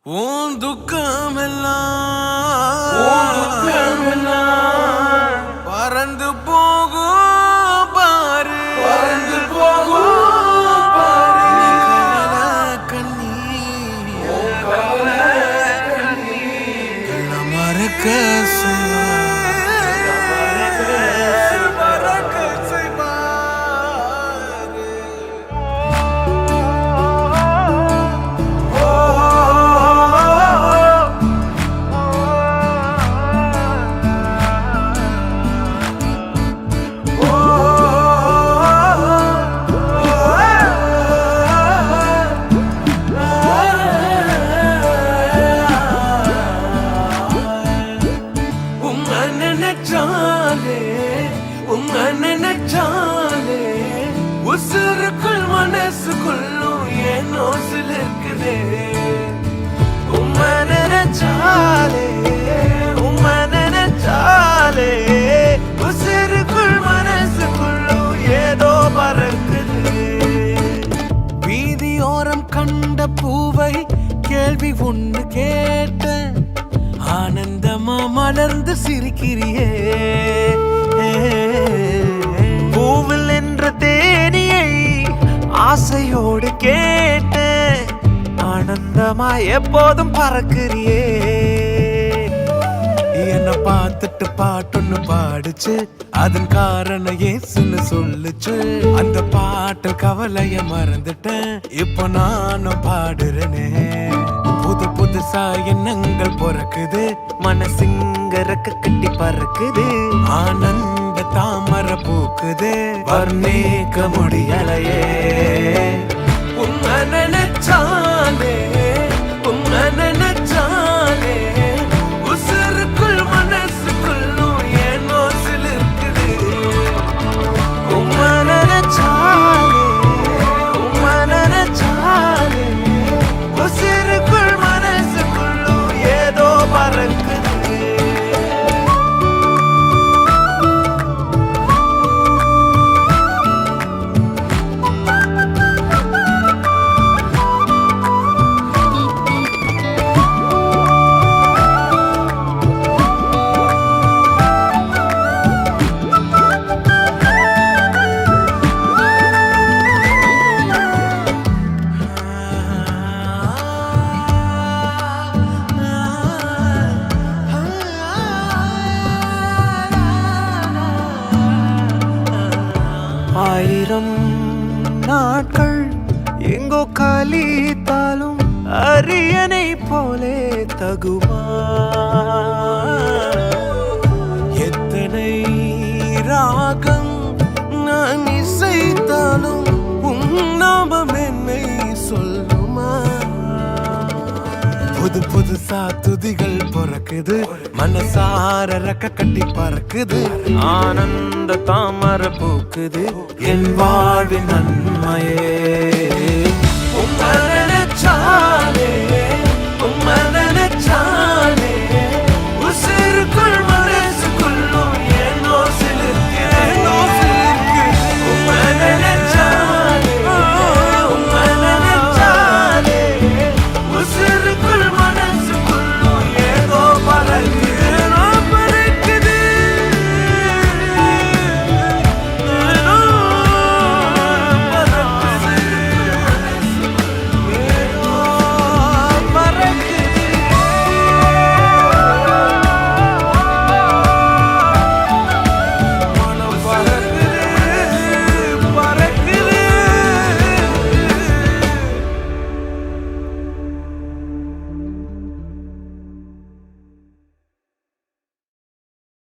உன் துக்கமெல்லாம் பறந்து போகும் பாரு, பறந்து போகும் பாரு. கண்ணீர் எல்லாம் மறக்க உசுருக்குள் மனசுக்குள்ளும் ஏனோ சிலிருக்குதே. உம்மை நினைச்சாலே உம்மை நினைச்சாலே உசுருக்குள் மனசுக்குள்ளும் ஏதோ பறக்குது. வீதியோரம் கண்ட பூவை கேள்வி ஒண்ணு கேட்ட ஆனந்தமா மலர்ந்து சிரிக்கிறியே. பூவில் என்ற தேனியை ஆசையோடு கேட்ட ஆனந்தமா எப்போதும் பறக்கிறியே. என்ன பார்த்துட்டு பாட்டொன்னு பாடுச்சு, அதன் காரணம் ஏசுன்னு சொல்லுச்சு. அந்த பாட்டு கவலைய மறந்துட்டேன், இப்போ நானும் பாடுறேனே. புது புதுசா எண்ணங்கள் பிறக்குது, மனசுங்க ரெக்க கட்டி பறக்குது. ஆனந்த தாமர பூக்குது, வர்ணிக்க முடியலையே. உம்மை நினைச்சாலே உம்மை நினைச்சாலே உசுருக்குள் மனசுக்குள்ளும் ஏனோ சிலிருக்குது. உம்மை நினைச்சாலே உம்மை நினைச்சாலே உசுருக்குள் மனசுக்குள்ளும் ஏதோ பறக்குது. ஆயிரம் நாட்கள் எங்கோ கழித்தாலும் அரியணை போலே தகுமா. எத்தனை ராகம் நான் இசைத்தாலும் உன் நாமம் என்னை சொல்லுமா. புது புதுசா துதிகள் பிறக்குது, மனசார ரெக்க கட்டி பறக்குது. ஆனந்த தாமர பூக்குது, என் வாழ்வின் நன்மையே.